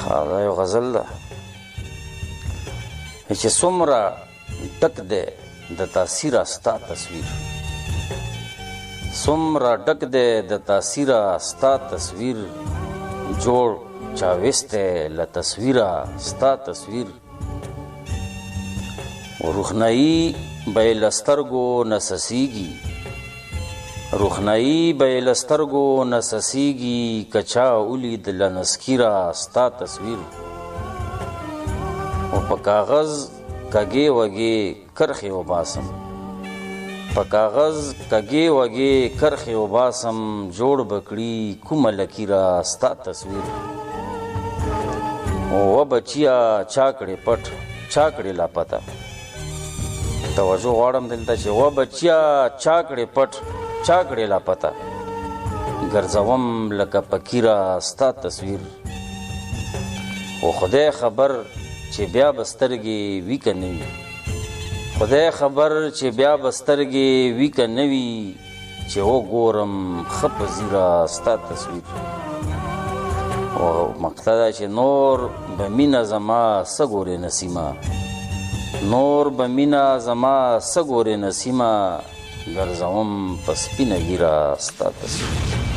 دا یو غزل ده چې څومره ډک دی د تاثیره ستا تصویر، څومره ډک دی د تاثیره ستا تصویر، جوړ چاویستی له تصویره ستا تصویر، روښنایي به یې له سترګو نه څڅېږي، روښنایي به یې له سترګو نه څڅېږي، که چا ولید له نسکیره ستا تصویر، و په کاغذ کږې وږې کرښې وباسم، په کاغذ کږې وږې کرښې وباسم، جوړ به کړي کومه لکیره ستا تصویر، و بچیا چا کړې پټ چا کړې لاپته، توجه غواړم دلته چې و بچیا چا کړې پټ چا کړې لاپته، ګرځوم لکه فقیره ستا تصویر، خو خدای خبر چې بیا به سترګې وي که نه وي، خدای خبر چې بیا به سترګې وي که نه وي، چې وګورم ښه په ځیره ستا تصویر، او مقطع ده چې نور به مینه زما څه ګورې نسیمه، نور به مینه زما څه ګورې نسیمه، ګرځوم په سپینه ږیره ستا تصویر.